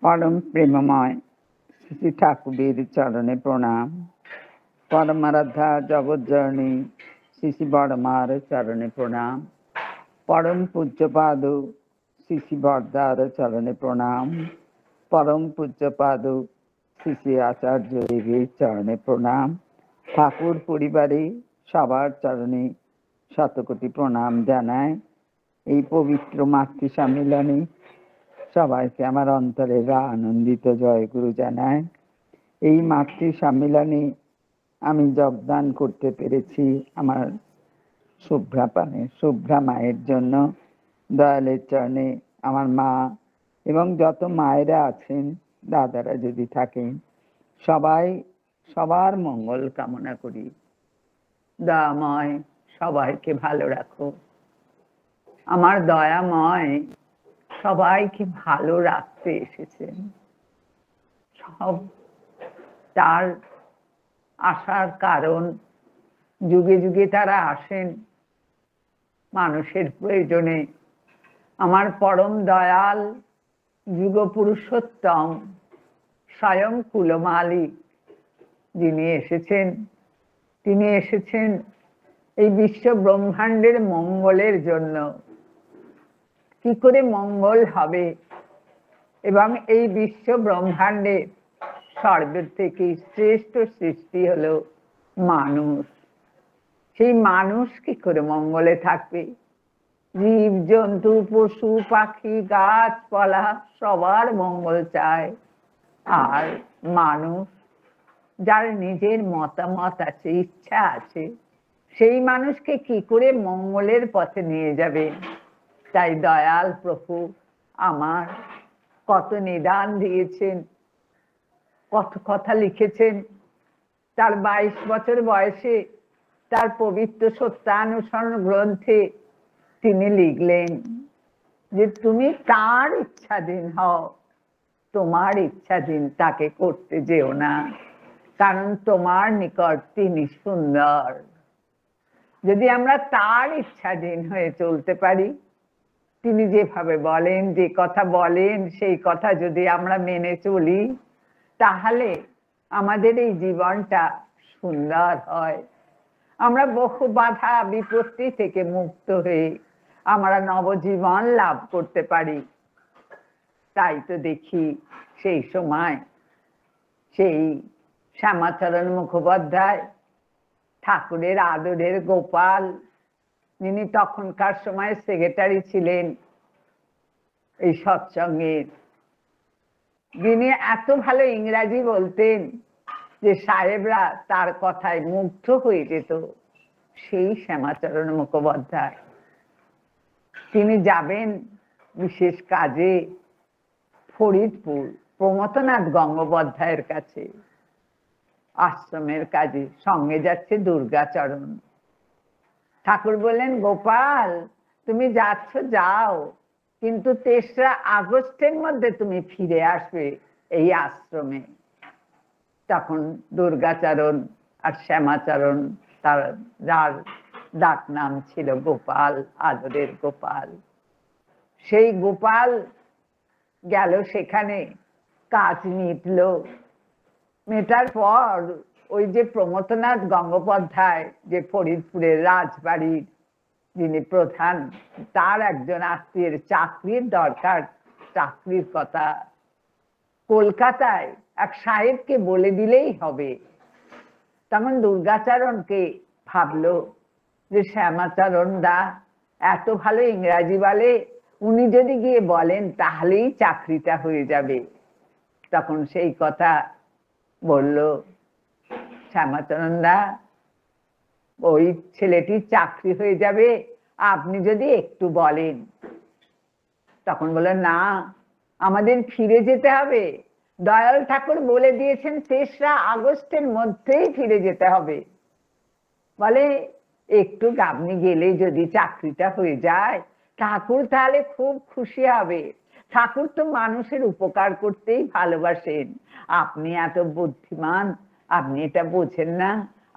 পরম প্রেমময় শ্রী ঠাকুরের চরণে প্রণাম। পরমারাধ্যা জগৎজননী শ্রী শ্রী বড়মার চরণে প্রণাম। পরম পূজ্যপাদ শ্রী শ্রী বরদার চরণে প্রণাম। পরম পূজ্যপাদ শ্রী শ্রী আচার্য দেবের চরণে প্রণাম। ঠাকুর পরিবারে সবার চরণে শতকোটি প্রণাম জানায়। এই পবিত্র মাতৃ সম্মিলনে সবাইকে আমার অন্তরের আনন্দিত জয়গুরু জানায়। এই মাতৃ সম্মিলনে আমি যোগদান করতে পেরেছি আমার শুভ্রা মায়ের জন্য। দয়ালের চরণে আমার মা এবং যত মায়েরা আছেন, দাদারা যদি থাকেন, সবার মঙ্গল কামনা করি। দয়াময় সবাইকে ভালো রাখো। আমার দয়াময় সবাইকে ভালো রাখতে এসেছেন। সব তার আসার কারণ, যুগে যুগে তারা আসেন মানুষের প্রয়োজনে। আমার পরম দয়াল যুগ পুরুষোত্তম স্বয়ং কুলমালিক যিনি এসেছেন, তিনি এসেছেন এই বিশ্ব ব্রহ্মাণ্ডের মঙ্গলের জন্য। কি করে মঙ্গল হবে এবং এই বিশ্ব ব্রহ্মাণ্ডের সর্বের থেকে শ্রেষ্ঠ সৃষ্টি হলো মানুষ। সেই মানুষ কি করে মঙ্গলে থাকবে? জীব জন্তু পশু পাখি গাছপালা সবার মঙ্গল চায়। আর মানুষ যার নিজের মতামত আছে, ইচ্ছা আছে, সেই মানুষকে কি করে মঙ্গলের পথে নিয়ে যাবে? তাই দয়াল প্রভু আমার কত নিদান দিয়েছেন, কত কথা লিখেছেন। তার 22 বছর বয়সে তার পবিত্র সত্যানুসরণ গ্রন্থে তিনি লিখলেন যে তুমি তার ইচ্ছাধীন হও, তোমার ইচ্ছাধীন তাকে করতে যেও না, কারণ তোমার নিকট তিনি সুন্দর। যদি আমরা তার ইচ্ছাধীন হয়ে চলতে পারি, তিনি যেভাবে বলেন, যে কথা বলেন, সেই কথা যদি আমরা মেনে চলি, তাহলে আমাদের এই জীবনটা সুন্দর হয়। আমরা বহু বাধা বিপত্তি থেকে মুক্ত হয়ে আমরা নবজীবন লাভ করতে পারি। তাই তো দেখি সেই সময় সেই শ্যামাচরণ মুখোপাধ্যায়, ঠাকুরের আদরের গোপাল, যিনি তখনকার সময় সেক্রেটারি ছিলেন এই সৎসঙ্গের, যিনি এত ভালো ইংরাজি বলতেন যে সাহেবরা তার কথায় মুগ্ধ হয়ে যেত। সেই শ্যামাচরণ মুখোপাধ্যায় তিনি যাবেন বিশেষ কাজে ফরিদপুর প্রমথনাথ গঙ্গোপাধ্যায়ের কাছে, আশ্রমের কাজে। সঙ্গে যাচ্ছে দুর্গাচরণ। ঠাকুর বললেন, গোপাল তুমি যাচ্ছ যাও, কিন্তু 3রা আগস্টের মধ্যে তুমি ফিরে আসবে এই আশ্রমে। তখন দুর্গাচরণ আর শ্যামাচরণ, তার যার ডাক নাম ছিল গোপাল, আদরের গোপাল, সেই গোপাল গেল সেখানে। কাজ মিটলো। মেটার পর ওই যে প্রমথনাথ গঙ্গোপাধ্যায়, যে ফরিদপুরের রাজবাড়ির যিনি প্রধান, তার একজন আত্মীয়ের চাকরির দরকার, চাকরির কথা কলকাতায় এক সাহেবকে বলে দিলেই হবে। তখন দুর্গাচরণকে ভাবলো যে শ্যামাচরণ দা এত ভালো ইংরাজি বলে, উনি যদি গিয়ে বলেন তাহলেই চাকরিটা হয়ে যাবে। তখন সেই কথা বলল, শ্যামাচরণ দা ওই ছেলেটির চাকরি হয়ে যাবে, আপনি যদি একটু বলেন। তখন বলল, না আমাদের ফিরে যেতে হবে, দয়াল ঠাকুর বলে দিয়েছেন 3রা আগস্টের মধ্যেই ফিরে যেতে হবে। বলে একটু আপনি গেলে যদি চাকরিটা হয়ে যায়, ঠাকুর তাহলে খুব খুশি হবে। ঠাকুর তো মানুষের উপকার করতেই ভালোবাসেন। আপনি এত বুদ্ধিমান, আপনি এটা বোঝেন না?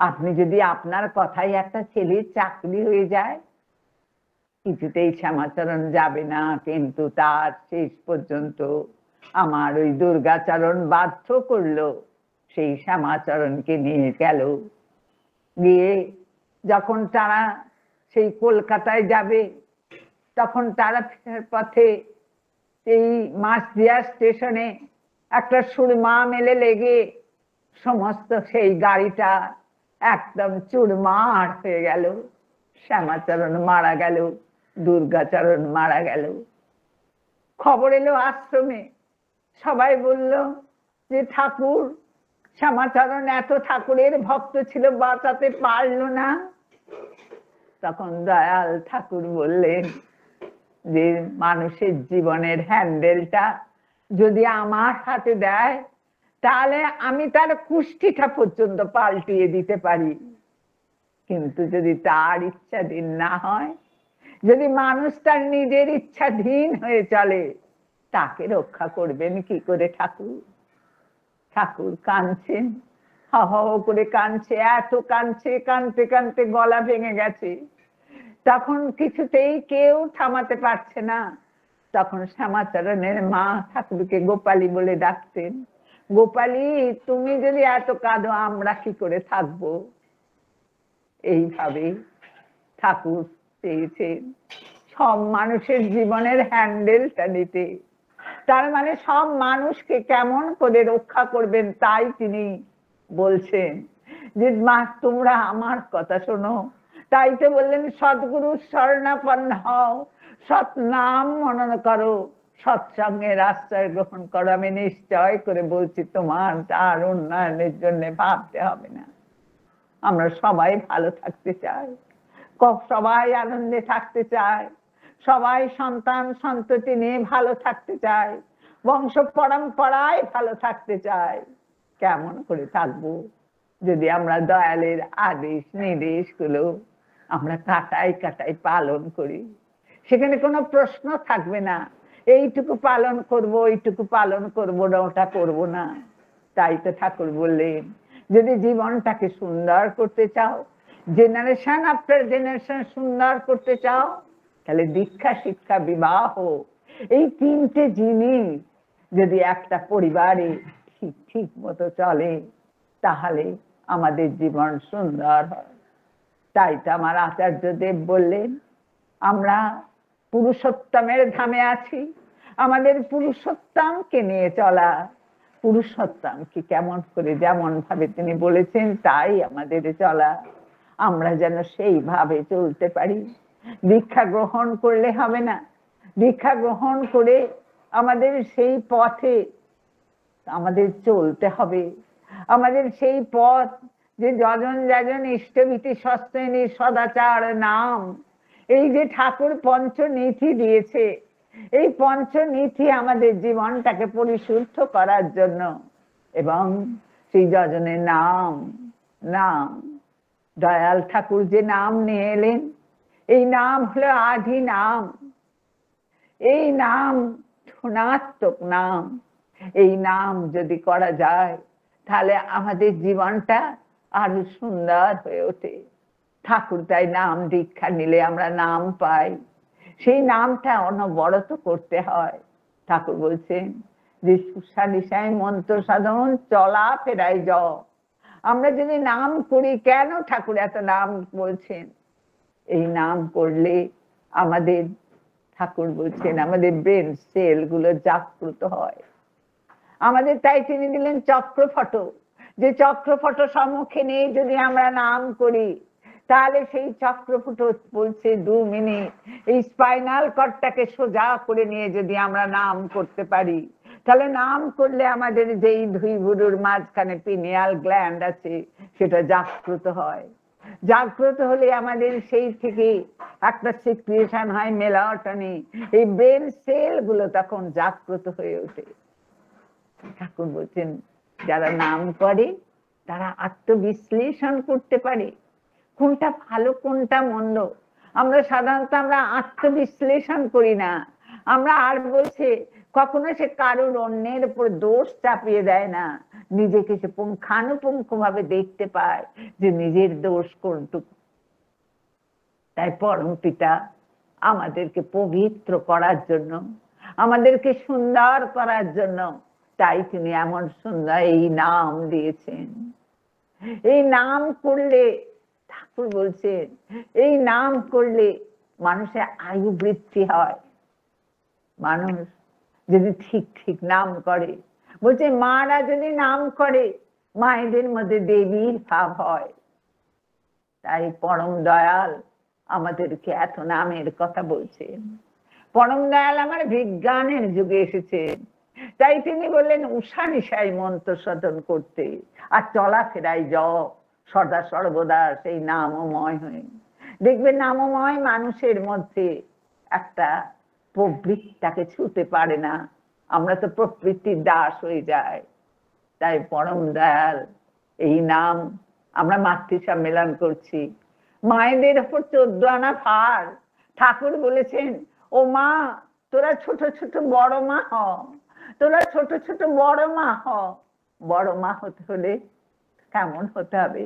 আপনি যদি আপনার কথাই একটা ছেলের চাকরি হয়ে যায়। কিছুতেই শ্যামাচরণ যাবে না, কিন্তু তার শেষ পর্যন্ত আমার ওই দুর্গাচরণ বাধ্য করলো, সেই শ্যামাচরণকে নিয়ে গেল। গিয়ে যখন তারা সেই কলকাতায় যাবে, তখন তারা ফেরার পথে সেই মাসদিয়া স্টেশনে একটা সুরমা মেলে লেগে সমস্ত সেই গাড়িটা একদম চুরমার হয়ে গেল। শ্যামাচরণ মারা গেল, দুর্গাচরণ মারা গেল। খবর এলো আশ্রমে, সবাই বলল যে ঠাকুর, শ্যামাচরণ এত ঠাকুরের ভক্ত ছিল, বাঁচাতে পারলো না। তখন দয়াল ঠাকুর বললেন যে মানুষের জীবনের হ্যান্ডেলটা যদি আমার হাতে দেয়, তাহলে আমি তার কুষ্ঠিটা পর্যন্ত পাল্টিয়ে দিতে পারি। কিন্তু যদি তার ইচ্ছাধীন না হয়, যদি মানুষ তার নিজের ইচ্ছাধীন হয়ে চলে, তাকে রক্ষা করবেন কি করে ঠাকুর? ঠাকুর কাঁদছেন, হ হ করে কাঁদছে, এত কাঁদছে, কাঁদতে কাঁদতে গলা ভেঙে গেছে। তখন কিছুতেই কেউ থামাতে পারছে না। তখন শ্যামাচরণের মা ঠাকুরকে গোপালী বলে ডাকতেন। গোপালী, তুমি যদি এত কাঁদো, আমরা কি করে থাকবো? এইভাবে ঠাকুর চেয়েছেন সব মানুষের জীবনের হ্যান্ডেলটা নিতে। তার মানে সব মানুষকে কেমন করে রক্ষা করবেন তাই তিনি বলছেন যে মা, তোমরা আমার কথা শোনো। তাই তো বললেন সদ্গুরু শরণাপন্ন হও, সৎ নাম মনন করো, সৎসঙ্গের আশ্রয় গ্রহণ করো। আমি নিশ্চয় করে বলছি, তোমার তার উন্নয়নের জন্য ভাবতে হবে না। আমরা সবাই ভালো থাকতে চাই, সবাই আনন্দে থাকতে চাই, সবাই সন্তান সন্ততি নিয়ে ভালো থাকতে চাই, বংশ পরম্পরায় ভালো থাকতে চাই। কেমন করে থাকবো যদি আমরা দয়ালের আদেশ নির্দেশ গুলো আমরা কাটাই কাটাই পালন করি? সেখানে কোনো প্রশ্ন থাকবে না, এইটুকু পালন করব, এইটুকু পালন করবো না, ওটা করবো না। তাই তো ঠাকুর বললেন, যদি জীবনটাকে সুন্দর করতে চাও, জেনারেশন আফটার জেনারেশন সুন্দর করতে চাও, তাহলে দীক্ষা, শিক্ষা, বিবাহ, এই তিনটে জিনিস যদি একটা পরিবারে ঠিক ঠিক মতো চলে, তাহলে আমাদের জীবন সুন্দর হয়। তাই তো আমার আচার্যদেব বললেন, আমরা পুরুষোত্তমের ধামে আছি, আমাদের পুরুষোত্তমকে নিয়ে চলা। পুরুষোত্তম কি কেমন করে, যেমন ভাবে তিনি বলেছেন তাই আমাদের চলা। আমরা যেন সেইভাবে চলতে পারি। দীক্ষা গ্রহণ করলে হবে না, দীক্ষা গ্রহণ করে আমাদের সেই পথে আমাদের চলতে হবে। আমাদের সেই পথ যে যজন যাজন ইষ্টভীতি সস্তেনী সদাচার নাম, এই যে ঠাকুর পঞ্চনীতি দিয়েছে, এই পঞ্চনীতি আমাদের জীবনটাকে পরিশুদ্ধ করার জন্য। এবং সেই যজনের নাম, নাম দয়াল ঠাকুর যে নাম নিয়ে এলেন, এই নাম হলো আদি নাম। এই নাম ধনাত্মক নাম। এই নাম যদি করা যায়, তাহলে আমাদের জীবনটা আরো সুন্দর হয়ে ওঠে। ঠাকুর তাই নাম দীক্ষা নিলে আমরা নাম পাই, সেই নামটা অনবরত করতে হয়। ঠাকুর বলছেন যে সুসানিসায় মন্ত্র সাধন, চলা ফেরাই যাও। আমরা যদি নাম করি, কেন ঠাকুর এত নাম বলছেন? এই নাম করলে আমাদের, ঠাকুর বলছেন, আমাদের ব্রেন সেল গুলো জাগ্রত হয়। আমাদের তাই তিনি দিলেন চক্রফট, যে চক্রফট সম্মুখে নিয়ে যদি আমরা নাম করি, তাহলে সেই চক্রফট বলছে 2 মিনিট এই স্পাইনাল কর্ডটাকে সোজা করে নিয়ে যদি আমরা নাম করতে পারি, তাহলে নাম করলে আমাদের যেই দুই ভুরুর মাঝখানে পিনিয়াল গ্ল্যান্ড আছে, সেটা জাগ্রত হয়। জাগ্রত হলে আমাদের সেই থেকে একটা সিক্রিয়েশন হয় মেলাটোনিন, এই ব্রেন সেল গুলো তখন জাগ্রত হয়ে ওঠে। ঠাকুর বলছেন যারা নাম করে তারা আত্মবিশ্লেষণ করতে পারে, কোনটা ভালো কোনটা মন্দ। আমরা সাধারণত আমরা আত্মবিশ্লেষণ করি না। আমরা আর বলছে কখনো সে কারোর অন্যের উপর দোষ চাপিয়ে দেয় না, নিজেকে সে পুঙ্খানুপুঙ্খ ভাবে দেখতে পায় যে নিজের দোষ কোনটুকু। তাই পরম পিতা আমাদেরকে পবিত্র করার জন্য, আমাদেরকে সুন্দর করার জন্য। তাই তিনি এমন সুন্দর এই নাম দিয়েছেন। এই নাম করলে, ঠাকুর বলছেন, এই নাম করলে মানুষের আয়ু বৃদ্ধি হয়। মানুষ যদি ঠিক ঠিক নাম করে, বলছে মারা যদি নাম করে, মায়েদের মধ্যে দেবীর ভাব হয়। তাই পরম দয়াল আমাদেরকে এত নামের কথা বলছেন। পরম দয়াল আমার বিজ্ঞানের যুগে এসেছেন, তাই তিনি বললেন উষা নিশায় মন্ত্র সাধন করতে, আর চলাফেরায় জপ সদা সর্বদা সেই নামময় হয়ে। দেখবে নামময় মানুষের মধ্যে একটা প্রবৃত্তিটাকে ছুতে পারে না। আমরা তো প্রবৃত্তির দাস হয়ে যাই। তাই পরম দয়াল এই নাম, আমরা মাতৃ সম্মেলন করছি, মায়েদের ওপর 14 আনা ভার। ঠাকুর বলেছেন ও মা, তোরা ছোট ছোট বড় মা হ, তোরা ছোট ছোট বড় মা হ। বড় মা হতে হলে কেমন হতে হবে?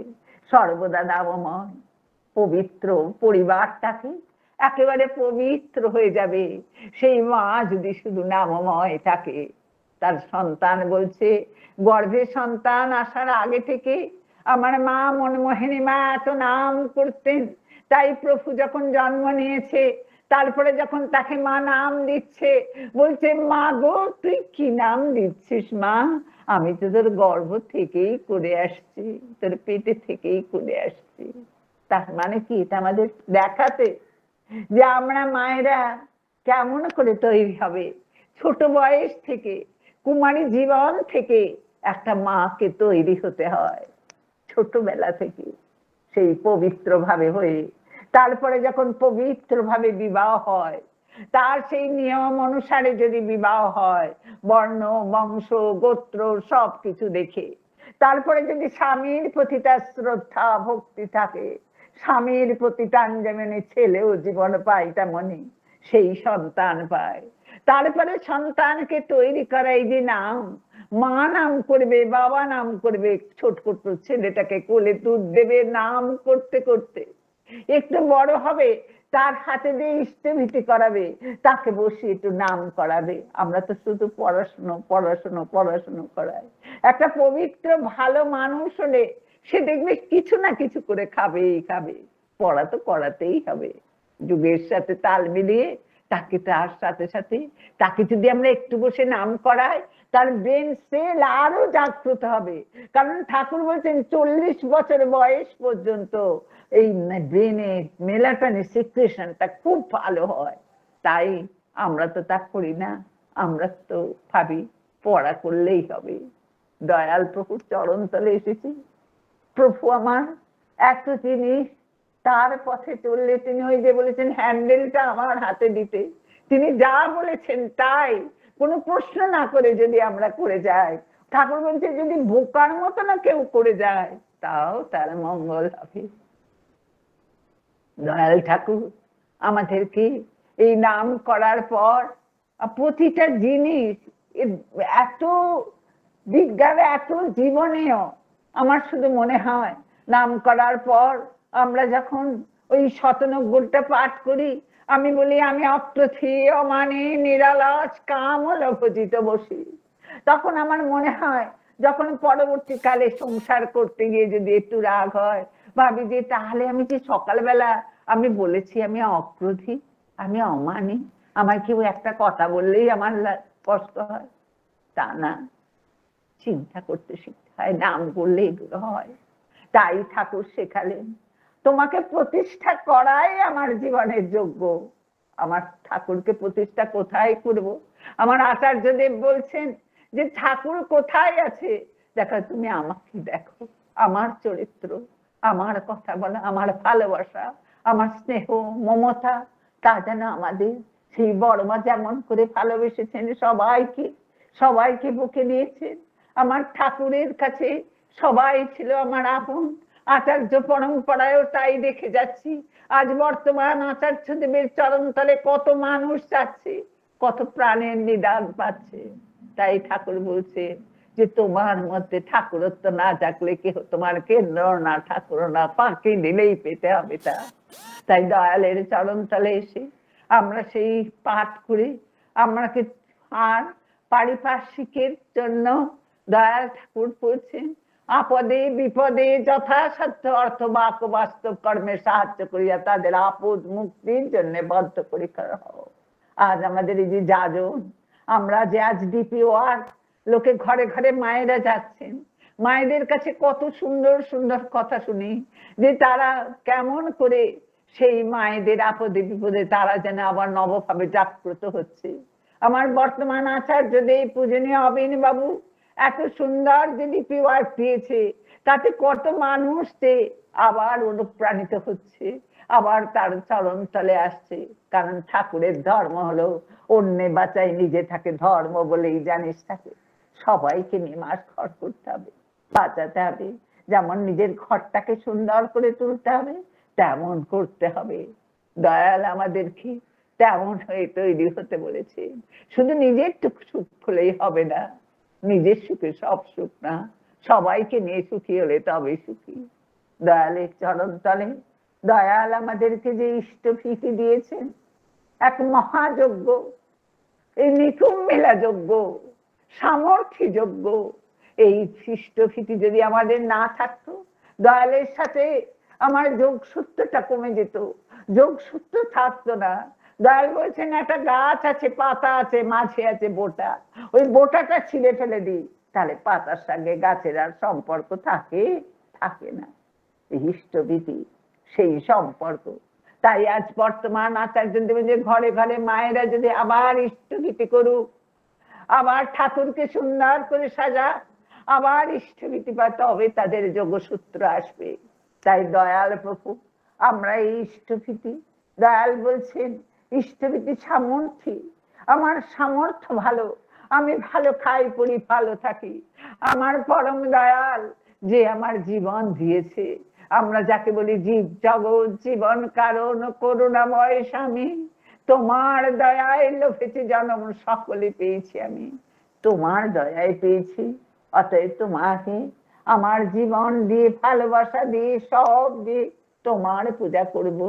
সর্বদা নামময় পবিত্র পরিবারটাকে একেবারে পবিত্র হয়ে যাবে সেই মা যদি শুধু নামময় থাকে। তার সন্তান বলছে, গর্ভে সন্তান আসার আগে থেকে আমার মা মনমোহিনী মা এত নাম করতেন। তাই প্রভু যখন জন্ম নিয়েছে, তারপরে যখন তাকে মা নাম দিচ্ছে, বলছে মা গো তুই কি নাম দিচ্ছিস মা? আমি তো তোর গর্ভ থেকেই করে আসছি, তোর পেটে থেকেই করে আসছি। তার মানে কি? এটা আমাদের দেখাতে যে আমরা মায়েরা কেমন করে তৈরি হবে। ছোট বয়স থেকে, কুমারী জীবন থেকে একটা মাকে তৈরি হতে হয় ছোটবেলা থেকে, সেই পবিত্র ভাবে হয়ে। তারপরে যখন পবিত্র ভাবে বিবাহ হয়, তার সেই নিয়ম অনুসারে যদি বিবাহ হয়, বর্ণ বংশ গোত্র সবকিছু দেখে, তারপরে যদি স্বামীর প্রতি তার শ্রদ্ধা ভক্তি থাকে, স্বামীর প্রতি টান যেমনি ছেলেও জীবন পায় তেমনি সেই সন্তান পায়। তারপরে সন্তানকে তৈরি করা এই যে নাম, মা নাম করবে, বাবা নাম করবে, ছোট ছোট ছেলেটাকে কোলে দুধ দেবে, নাম করতে করতে একটু বড় হবে, তার হাতে দিয়ে ইষ্টভীতি করাবে, তাকে বসে একটু নাম করাবে। আমরা তো শুধু পড়াশুনো পড়াশুনো পড়াশুনো করাই। একটা পবিত্র ভালো মানুষ হলে সে দেখবে কিছু না কিছু করে খাবেই খাবে। পড়া তো করাতেই হবে, যুগের সাথে তাল মিলিয়ে তাকে, তার সাথে সাথে তাকে যদি আমরা একটু বসে নাম করাই, তার ব্রেন সেল আরো জাগ্রত হবে। কারণ ঠাকুর বলছেন 40 বছর বয়স পর্যন্ত এই ব্রেনের মেলাটোনিন সিক্রেশনটা খুব ভালো হয়। তাই আমরা তো তা করি না, আমরা তো ভাবি পড়া করলেই হবে। দয়াল প্রভুর চরণ তলে এসেছি, প্রভু আমার এত জিনিস, তার পথে চললে তিনি ওই যে বলেছেন হ্যান্ডেলটা আমার হাতে দিতে, তিনি যা বলেছেন তাই কোনো প্রশ্ন না করে যদি আমরা করে যাই, ঠাকুর বলছে যদি বোকার মতো না কেউ করে যায় তাও তার মঙ্গল হবে। দয়াল ঠাকুর আমাদেরকে এই নাম করার পর প্রতিটা জিনিস এত বিজ্ঞান, এত জীবনেও আমার শুধু মনে হয় নাম করার পর আমরা যখন ওই 97টা পাঠ করি, আমি বলি আমি অপ্রথি অমানে নিরালাস কাম লভজিত বসি, তখন আমার মনে হয় যখন পরবর্তীকালে সংসার করতে গিয়ে যদি একটু রাগ হয়, ভাবি যে তাহলে আমি যে সকালবেলা আমি বলেছি আমি অক্রোধী, আমি অমানি, আমার কেউ একটা কথা বললেই আমার কষ্ট হয়, তা না, চিন্তা করতে শিখতে হয়, নাম করলে এগুলো হয়। তাই ঠাকুর শেখালেন তোমাকে প্রতিষ্ঠা করাই আমার জীবনের যোগ্য। আমার ঠাকুরকে প্রতিষ্ঠা কোথায় করব? আমার আচার্যদেব বলছেন যে ঠাকুর কোথায় আছে দেখো, তুমি আমাকে দেখো, আমার চরিত্র, আমার কথা বলা, আমার ভালোবাসা, আমার স্নেহ মমতা, তা যেন আমাদের সেই বড়মা যেমন করে ভালোবেসেছেন সবাইকে, সবাইকে বুকে নিয়েছেন। আমার ঠাকুরের কাছে সবাই ছিল আমার আপন। আচার্য পরম্পরায়ও তাই দেখে যাচ্ছি। আজ বর্তমান আচার্যদেবের চরণতলে কত মানুষ যাচ্ছে, কত প্রাণের নিদান পাচ্ছে। তাই ঠাকুর বলছে যে তোমার মধ্যে ঠাকুরত্ব না থাকলে কেহ তোমার কেন্দ্র না ঠাকুর না, ফাঁকি দিলেই পেতে হবে তা। তাই দয়ালের চরণতলে এসে আমরা সেই পাঠ করি, আমাকে আর পারিপার্শ্বিকের জন্য দয়াল ঠাকুর বলছেন, আপদে বিপদে যথাসাধ্য অর্থ বাক বাস্তব কর্মে সাহায্য করিয়া তাদের আপদ মুক্তির জন্য বদ্ধ পরিকর হও। আজ আমাদের এই যে যাজন, আমরা যে আজ ডিপিওয়ার লোকে ঘরে ঘরে মায়েরা যাচ্ছেন, মায়েদের কাছে কত সুন্দর সুন্দর কথা শুনি যে তারা কেমন করে সেই মায়েদের আপদে বিপদে তারা যেন আবার নবভাবে জাগ্রত হচ্ছে। আমার বর্তমান আচার্য দেব পূজনীয় অবিন বাবু এত সুন্দর যে ডিপিওয়ার দিয়েছে, তাতে কত মানুষ যে আবার অনুপ্রাণিত হচ্ছে, আবার তার চরণ তলে আসছে। কারণ ঠাকুরের ধর্ম হলো অন্যে বাঁচাই নিজে থাকে ধর্ম বলেই জানিস থাকে। সবাইকে নিয়ে মাস ঘর করতে হবে, বাঁচাতে হবে। যেমন নিজের ঘরটাকে সুন্দর করে তুলতে হবে তেমন করতে হবে। দয়াল আমাদেরকে তেমন হয়ে তৈরি হতে বলেছে। শুধু নিজের টুকু সুখ হলেই হবে না, নিজের সুখে সব সুখ না, সবাইকে নিয়ে সুখী হলে তবে সুখী। দয়ালের চরণ তলে দয়াল আমাদেরকে যে ইষ্টভীতি দিয়েছেন, এক মহাযজ্ঞ, এই নিকুম মেলা যজ্ঞ, সামর্থ্য যজ্ঞ, এই ইষ্টভীতি যদি আমাদের না থাকতো, দয়ালের সাথে আমার যোগসূত্রটা কমে যেত, যোগসূত্র থাকতো না। দয়াল বলছেন একটা গাছ আছে, পাতা আছে, মাঝে আছে বোটা, ওই বোটাটা ছিঁড়ে ফেলে দিই, তাহলে পাতার সঙ্গে গাছের আর সম্পর্ক থাকে? থাকে না। ইষ্টভীতি সেই সম্পর্ক। তাই আজ বর্তমান আচার্য দেবের ঘরে ঘরে মায়েরা যদি আবার ইষ্টভীতি করুক, আবার ঠাকুরকে সুন্দর করে সাজা, আবার ইষ্টভীতি পায়, তবে তাদের যোগসূত্র আসবে। তাই দয়াল প্রভু আমরা এই ইষ্টভীতি, দয়াল বলছেন ইষ্টভীতি সামর্থ্য, আমার সামর্থ্য ভালো, আমি ভালো খাই পড়ি ভালো থাকি, আমার পরম দয়াল যে আমার জীবন দিয়েছে, আমরা যাকে বলি জীব জগৎ জীবন কারণ করুণাময় স্বামী, তোমার দয়ায় লোভেছে জন্ম সকলে পেয়েছি আমি, তোমার দয়ায় পেয়েছি। অতএব তোমাকে আমার জীবন দিয়ে ভালোবাসা দিয়ে সব দিয়ে তোমার পূজা করব,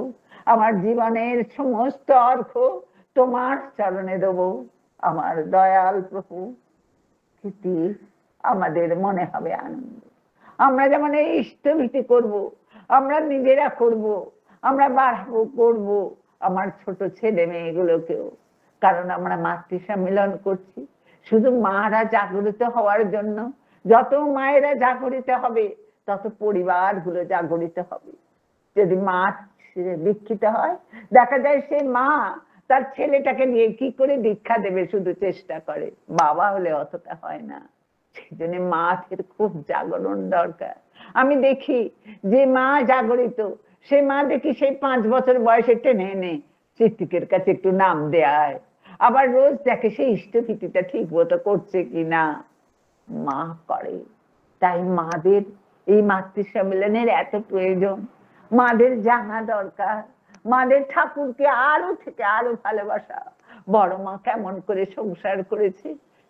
আমার জীবনের সমস্ত অর্থ তোমার চরণে দেব। আমার দয়াল প্রভু কীর্তি আমাদের মনে হবে আনন্দ। আমরা যেমন এই ইষ্টভীতি করব, আমরা নিজেরা করব, আমরা বাড়াবো করব আমার ছোট ছেলে মেয়েগুলোকেও। কারণ আমরা মাতৃ সম্মিলন করছি শুধু মারা জাগরিত হওয়ার জন্য। যত মায়েরা জাগরিত হবে তত পরিবারগুলো জাগরিত হবে। যদি মা দীক্ষিত হয়, দেখা যায় সে মা তার ছেলেটাকে নিয়ে কি করে দীক্ষা দেবে শুধু চেষ্টা করে, বাবা হলে অতটা হয় না। সেই জন্য মায়ের খুব জাগরণ দরকার। আমি দেখি যে মা জাগরিত, সে মা দেখি সেই 5 বছর বয়সে টেনে এনে চিত্তিকের কাছে একটু নাম দেয়, আবার রোজ দেখে সেই ইষ্টভীতিটা ঠিক মতো করছে কিনা, মা করে। তাই মাদের এই মাতৃ সম্মেলনের এত প্রয়োজন, মাদের জানা দরকার, মাদের ঠাকুরকে আরো থেকে আরো ভালোবাসা। বড় মা কেমন করে সংসার করেছে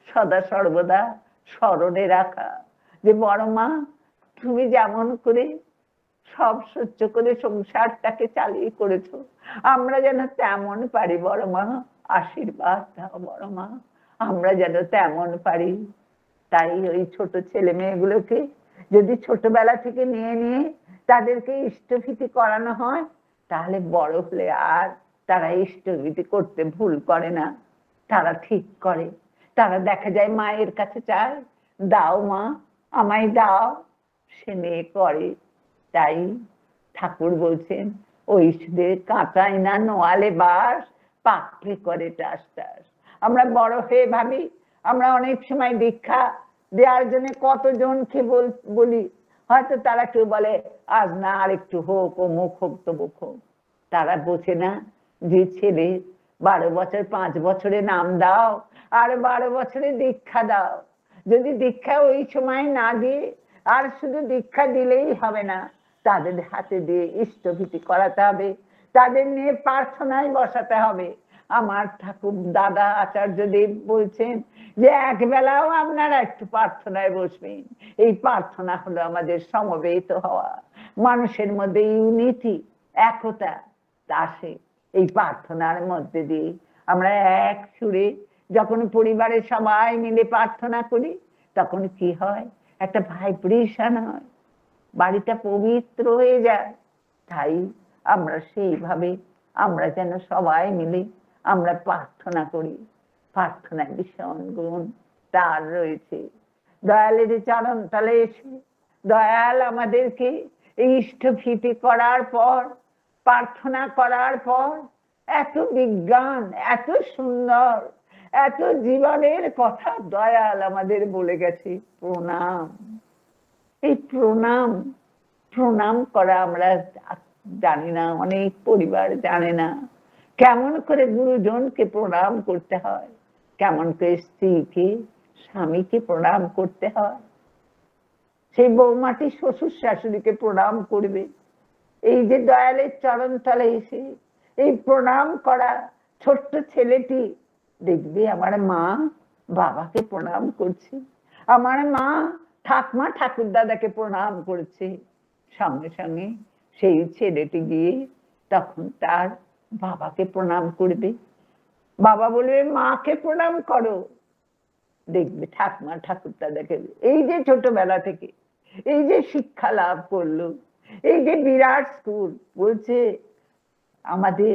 সদা সর্বদা স্মরণে রাখা, যে বড় মা তুমি যেমন করে সব সহ্য করে সংসারটাকে চালিয়ে করেছো, আমরা যেন তেমন পারি। বড় মা আশীর্বাদ দাও, বড় মা আমরা যেন তেমন পারি। তাই ওই ছোট ছেলে মেয়েগুলোকে যদি ছোটবেলা থেকে নিয়ে নিয়ে তাদেরকে ইষ্টভীতি করানো হয়, তাহলে বড় হলে আর তারা ইষ্টভীতি করতে ভুল করে না, তারা ঠিক করে। তারা দেখা যায় মায়ের কাছে চায়, দাও মা আমায় দাও, সে মেয়ে করে। তাই ঠাকুর বলছেন ঐশদের কাঁচায় না নোয়ালে বাস, পাকড়ে করে টাস টাস। আমরা বড় হয়ে ভাবি, আমরা অনেক সময় দীক্ষা দেওয়ার জন্য কতজনকে বলি, হয়তো তারা কেউ বলে আজ না আর একটু হোক, ও মুখ হোক তো মুখ হোক। তারা বোঝে না যে ছেলে 12 বছর 5 বছরে নাম দাও আর 12 বছরে দীক্ষা দাও। যদি দীক্ষা ওই সময় না দিয়ে আর শুধু দীক্ষা দিলেই হবে না, তাদের হাতে দিয়ে ইষ্টভীতি করাতে হবে, তাদের নিয়ে প্রার্থনায় বসাতে হবে। আমার ঠাকুর দাদা আচার্য দেব বলছেন যে একবেলাও আপনারা একটু প্রার্থনায় বসবেন। এই প্রার্থনা হলো আমাদের সমবেত হওয়া, মানুষের মধ্যে ইউনিটি একতা আসে এই প্রার্থনার মধ্যে দিয়ে। আমরা এক সুরে যখন পরিবারের সবাই মিলে প্রার্থনা করি তখন কি হয়, একটা ভাইব্রেশন হয়, বাড়িটা পবিত্র হয়ে যায়। তাই আমরা সেইভাবে আমরা যেন সবাই মিলে আমরা প্রার্থনা করি। প্রার্থনায় ভীষণ গুণ তার রয়েছে। দয়ালের চরণ তলে এসে দয়াল আমাদেরকে ইষ্টভীতি করার পর, প্রার্থনা করার পর, এত বিজ্ঞান, এত সুন্দর, এত জীবনের কথা দয়াল আমাদের বলে গেছে। প্রণাম, এই প্রণাম, প্রণাম করা আমরা জানি না, অনেক পরিবার জানে না কেমন করে গুরুজনকে প্রণাম করতে হয়, কেমন করে স্ত্রীকে স্বামীকে প্রণাম করতে হয়। সেই বৌমাটি শ্বশুর শাশুড়িকে প্রণাম করবে। এই যে দয়ালের চরণ তলে এসে এই প্রণাম করা ছোট্ট ছেলেটি দেখবে আমার মা বাবাকে প্রণাম করছে, আমার মা ঠাকমা ঠাকুর দাদাকে প্রণাম করেছে, সঙ্গে সঙ্গে সেই ছেলেটি গিয়ে তখন তার বাবাকে প্রণাম করবে। বাবা বলবে মাকে প্রণাম করো। দেখবে ঠাকমা ঠাকুর দাদাকে। এই যে ছোটবেলা থেকে এই যে শিক্ষা লাভ করলো, এই যে বিরাট স্কুল, বলছে আমাদের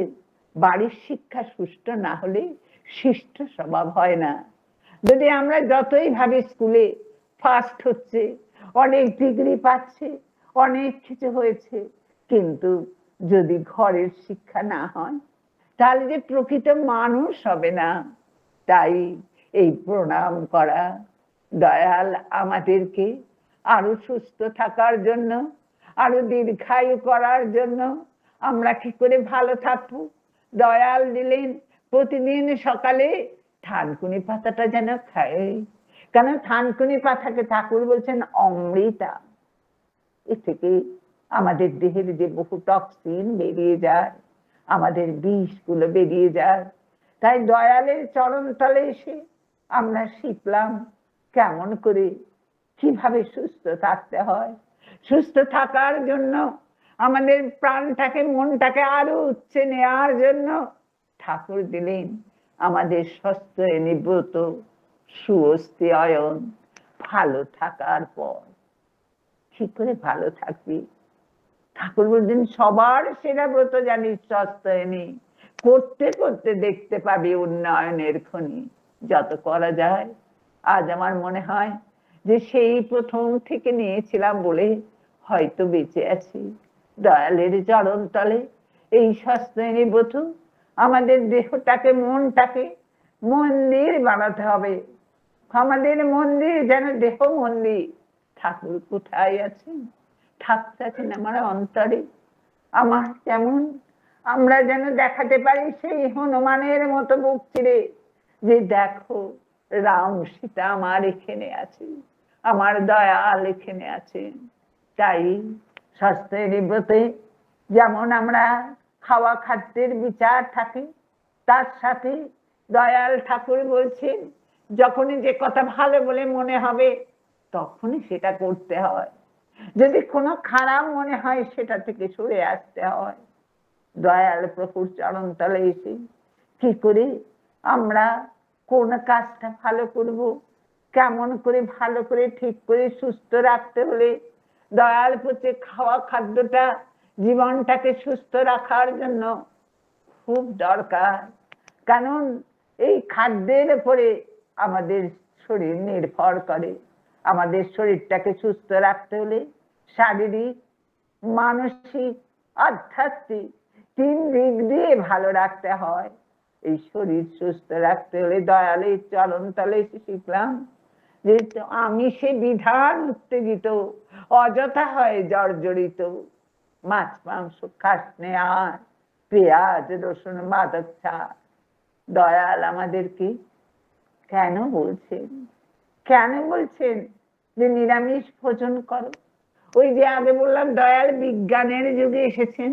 বাড়ির শিক্ষা সুষ্ঠু না হলে শিষ্ট স্বভাব হয় না। যদি আমরা যতই ভাবে স্কুলে ফার্স্ট হচ্ছে, অনেক ডিগ্রি পাচ্ছে, অনেক কিছু হয়েছে, কিন্তু যদি ঘরের শিক্ষা না হয় তাহলে যে প্রকৃত মানুষ হবে না। তাই এই প্রণাম করা, দয়াল আমাদেরকে আরো সুস্থ থাকার জন্য, আরো দীর্ঘায়ু করার জন্য, আমরা কি করে ভালো থাকবো, দয়াল দিলেন প্রতিদিন সকালে থানকুনি পাতাটা যেন খাই। কেন থানকুনি পাতাকে ঠাকুর বলছেন অমৃতা। এ থেকে আমাদের দেহের যে বহু টক্সিন বেরিয়ে যায়, আমাদের বিষগুলো বেরিয়ে যায়। তাই দয়ালের চরণ তলে এসে আমরা শিখলাম কেমন করে কিভাবে সুস্থ থাকতে হয়। সুস্থ থাকার জন্য আমাদের প্রাণটাকে মনটাকে আরো উচ্চে নেওয়ার জন্য ঠাকুর দিলেন আমাদের স্বস্ত্র নিব্রত সুঅস্থি অয়ন। ভালো থাকার পর কি করে ভালো থাকবি? ঠাকুর বলছেন সবার সেরা ব্রত জানিস স্বস্ত্রয়নী, করতে করতে দেখতে পাবি উন্নয়নের খনি। যত করা যায়, আজ আমার মনে হয় যে সেই প্রথম থেকে নিয়েছিলাম বলে হয়তো বেঁচে আছি। দয়ালের চরণ তলে এই স্বস্ত্রয়নী ব্রত আমাদের দেহটাকে মনটাকে মন্দির বানাতে হবে। আমাদের মন্দির যেন দেহ মন্দির। ঠাকুর কোথায় আছেন? ঠাকুর আছেন আমার অন্তরে। আমার যেমন আমরা যেন দেখাতে পারি সেই হনুমানের মতো বুক চিরে যে দেখো রাম সীতা আমার এখানে আছে, আমার দয়াল এখানে আছেন। তাই স্বাস্থ্যের ব্রতে যেমন আমরা খাওয়া খাদ্যের বিচার থাকে, তার সাথে দয়াল ঠাকুর বলছেন যখনই যে কথা ভালো বলে মনে হবে তখনই সেটা করতে হয়, যদি কোনো খারাপ মনে হয় সেটা থেকে সরে আসতে হয়। দয়াল প্রভুর চরণ তলে এসে কি করে আমরা কোন কাজটা ভালো করব, কেমন করে ভালো করে ঠিক করে সুস্থ রাখতে হলে দয়াল প্রতি খাওয়া খাদ্যটা জীবনটাকে সুস্থ রাখার জন্য খুব দরকার। কারণ এই খাদ্যের উপরে আমাদের শরীর নির্ভর করে। আমাদের শরীরটাকে সুস্থ রাখতে হলে শারীরিক, মানসিক, আধ্যাত্মিক তিন দিক দিয়ে ভালো রাখতে হয়। এই শরীর সুস্থ রাখতে হলে দয়ালের চরণ তলে এসে শিখলাম যে আমিষে বিধান উত্তেজিত, অযথা হয় জর্জরিত। মাছ মাংস খাস নে আর, পেঁয়াজ রসুন মাদক ছাড়। দয়াল আমাদেরকে কেন বলছেন, কেন বলছেন যে নিরামিষ ভোজন করো? ওই যে আগে বললাম দয়াল বিজ্ঞানের যুগে এসেছেন।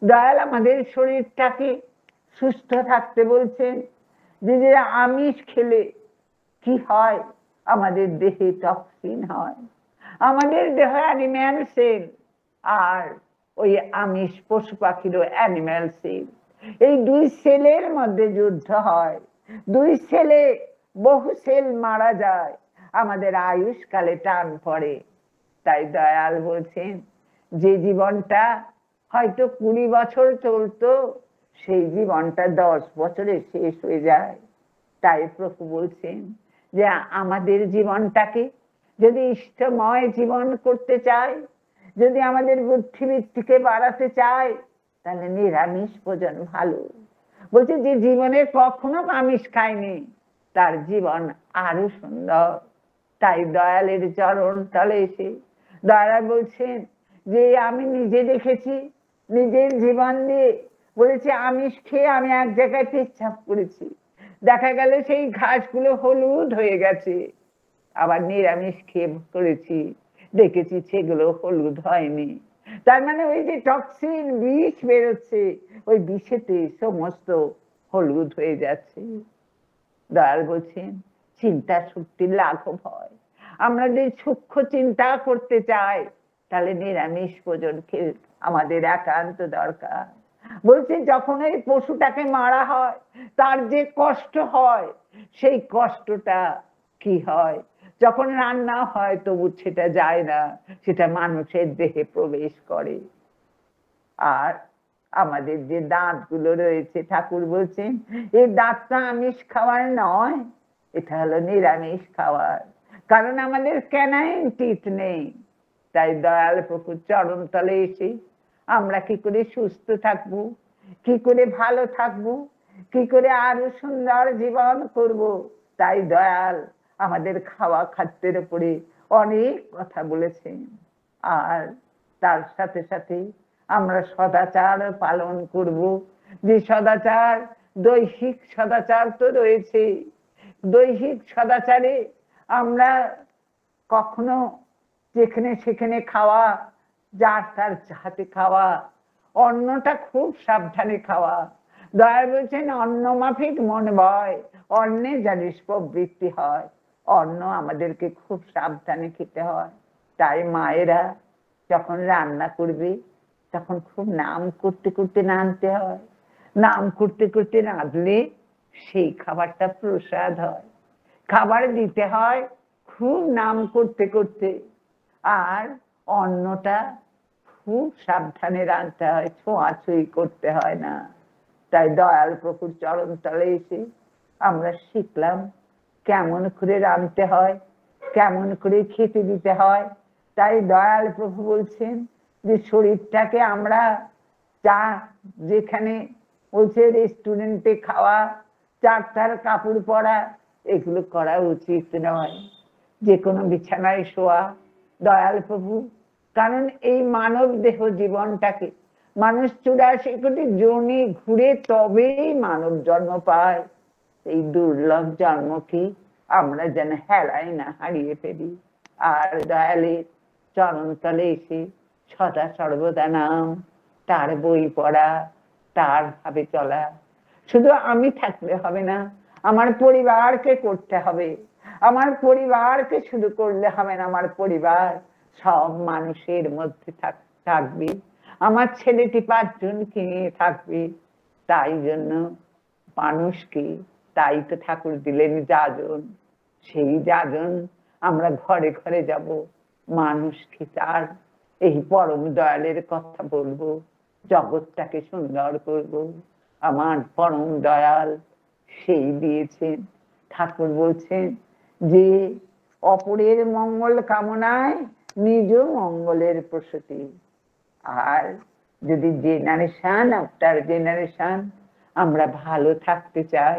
দয়াল আমাদের শরীরটাকে সুস্থ থাকতে বলছেন যে আমিষ খেলে কি হয়, আমাদের দেহে টক্সিন হয়। আমাদের দেহ অ্যানিম্যাল সেল, আর ওই আমিষ পশু পাখিরও অ্যানিম্যাল সেল। এই দুই সেলের মধ্যে যুদ্ধ হয়। দুই ছেলে বহু ছেল মারা যায়, আমাদের আয়ুষ্কালে টান পড়ে। তাই দয়াল বলছেন যে জীবনটা হয়তো 20 বছর চলতো, সেই জীবনটা 10 বছরে শেষ হয়ে যায়। তাই প্রভু বলছেন যে আমাদের জীবনটাকে যদি ইষ্টময় জীবন করতে চাই, যদি আমাদের বুদ্ধিবৃত্তিকে বাড়াতে চাই, তাহলে নিরামিষ ভোজন ভালো। বলছে যে জীবনে কখনো আমিষ খায়নি, তার জীবন আরো সুন্দর। তাই দয়ালের চরণ তলে এসে দয়াল বলছেন যে আমি নিজে দেখেছি, নিজের জীবন দিয়ে বলেছি, আমিষ খেয়ে আমি এক জায়গায় পেচ্ছাপ করেছি, দেখা গেল সেই ঘাসগুলো হলুদ হয়ে গেছে। আবার নিরামিষ খেয়ে করেছি, দেখেছি সেগুলো হলুদ হয়নি। তার মানে ওই যে টক্সিন বিষ বেরোচ্ছে, ওই বিষেতে সমস্ত হলুদ হয়ে যাচ্ছে। দয়াল বলছেন চিন্তা শক্তির লাঘব হয়। আমরা যদি সূক্ষ্ম চিন্তা করতে চাই, তাহলে নিরামিষ ভোজন খেয়ে আমাদের একান্ত দরকার। বলছে যখন এই পশুটাকে মারা হয়, তার যে কষ্ট হয়, সেই কষ্টটা কি হয়? যখন রান্না হয় তবু সেটা যায় না, সেটা মানুষের দেহে প্রবেশ করে। আর আমাদের যে দাঁতগুলো রয়েছে, ঠাকুর বলছেন এই দাঁতটা আমিষ খাওয়ার নয়, এটা হলো নিরামিষ খাওয়ার। কারণ আমাদের ক্যানাইন টিথ নেই। তাই দয়াল প্রভুর চরণ তলে এসে আমরা কি করে সুস্থ থাকবো, কি করে ভালো থাকবো, কি করে আরো সুন্দর জীবন করব, তাই দয়াল আমাদের খাওয়া খাদ্যের উপরে অনেক কথা বলেছেন। আর তার সাথে সাথে আমরা সদাচার পালন করব। যে সদাচার, দৈহিক সদাচার তো রয়েছে। দৈহিক সদাচারে আমরা কখনো যেখানে সেখানে খাওয়া, যার তার হাতে খাওয়া, অন্নটা খুব সাবধানে খাওয়া। দয়াল বলছেন অন্ন মাফিক মন ভয়, অন্নে জানিস প্রবৃত্তি হয়। অন্ন আমাদেরকে খুব সাবধানে খেতে হয়। তাই মায়েরা যখন রান্না করবে, তখন খুব নাম করতে করতে রাঁধতে হয়। নাম করতে করতে রাঁধলে সেই খাবারটা প্রসাদ হয়। খাবার দিতে হয় খুব নাম করতে করতে। আর অন্নটা খুব সাবধানে রাঁধতে হয়, ছোঁয়াছুঁই করতে হয় না। তাই দয়াল প্রভুর চরণ তলে এসে আমরা শিখলাম কেমন করে রাঁধতে হয়, কেমন করে খেতে দিতে হয়। তাই দয়াল প্রভু বলছেন যে শরীরটাকে আমরা চা, যেখানে বলছে রেস্টুরেন্টে খাওয়া, চারটার কাপড় পরা, এগুলো করা উচিত নয়। যে কোনো বিছানায় শোয়া। দয়াল প্রভু কারণ এই মানব দেহ জীবনটাকে মানুষ 84 কোটি যোনি ঘুরে তবেই মানব জন্ম পায়। এই দুর্লভ জন্মকে আমরা যেন হেলায় না হারিয়ে ফেলি। আর দয়ালের চরণ তলে এসে সদা সর্বদা নাম, তার বই পড়া, তার ভাবে চলা। শুধু আমি থাকলে হবে না, আমার পরিবারকে করতে হবে। আমার পরিবারকে শুধু করলে হবে না, আমার পরিবার সব মানুষের মধ্যে থাকবে। আমার ছেলেটি 5 জনকে নিয়ে থাকবে। তাই জন্য মানুষকে, তাই তো ঠাকুর দিলেন যাজন। সেই যাজন আমরা ঘরে ঘরে যাব, মানুষকে তার এই পরম দয়ালের কথা বলবো, জগৎটাকে সুন্দর করব। আমার পরম দয়াল সেই দিয়েছেন। ঠাকুর বলছেন যে অপরের মঙ্গল কামনায় নিজ মঙ্গলের প্রসূতি। আর যদি জেনারেশন আফটার জেনারেশন আমরা ভালো থাকতে চাই,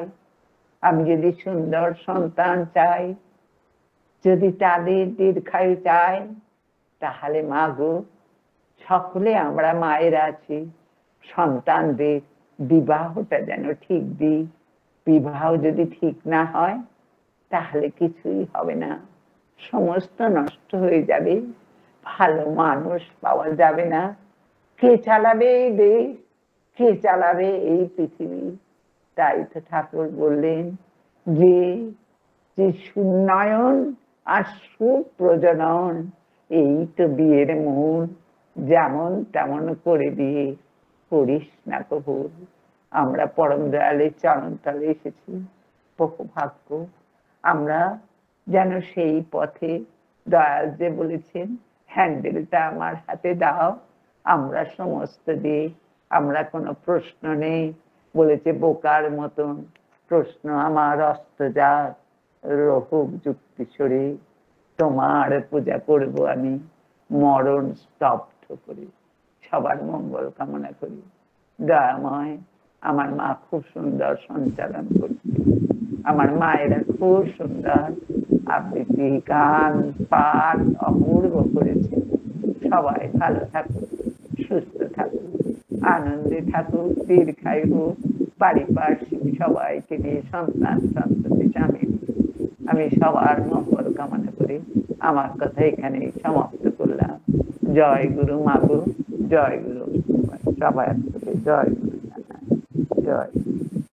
আমি যদি সুন্দর সন্তান চাই, যদি তাদের দীর্ঘায়ু চাই, তাহলে মা গো, সকলে আমরা মায়ের আছি, সন্তানদের বিবাহটা যেন ঠিক দিই। বিবাহ যদি ঠিক না হয়, তাহলে কিছুই হবে না, সমস্ত নষ্ট হয়ে যাবে, ভালো মানুষ পাওয়া যাবে না। কে চালাবে এই দেশ, কে চালাবে এই পৃথিবী? তাই তো ঠাকুর বললেন যে সুনয়ন আর সুপ্রজনন, এই তো বিয়ের মূল। যেমন তেমন করে বিয়ে করিস না কবুল। আমরা পরম দয়ালের চরণ তলে এসেছি, ভাগ্য আমরা যেন সেই পথে, দয়াল যে বলেছেন হ্যান্ডেলটা আমার হাতে দাও, আমরা সমস্ত দিয়ে, আমরা কোনো প্রশ্ন নেই, বলেছে বোকার মতন প্রশ্ন আমার অস্ত্রজাত, রহুক যুক্তি সরে, তোমার পূজা করব আমি মরণ স্তব্ধ করে। সবার মঙ্গল কামনা করি। দয়াময়, আমার মা খুব সুন্দর সঞ্চালন করছে, আমার মায়েরা খুব সুন্দর আবৃত্তি, গান, পাঠ অপূর্ব করেছে। সবাই ভালো থাকুক, সুস্থ থাকুক, আনন্দে থাকুক, দীর্ঘায়ু হোক, পারিপার্শ্বিক সবাইকে নিয়ে, সন্তান সন্ততি স্বামী, আমি সবার মঙ্গল কামনা করি আমার কথা এখানেই সমাপ্ত করলাম। জয় গুরু মাগো, জয় গুরু। সবাই জয় গুরু, জয়।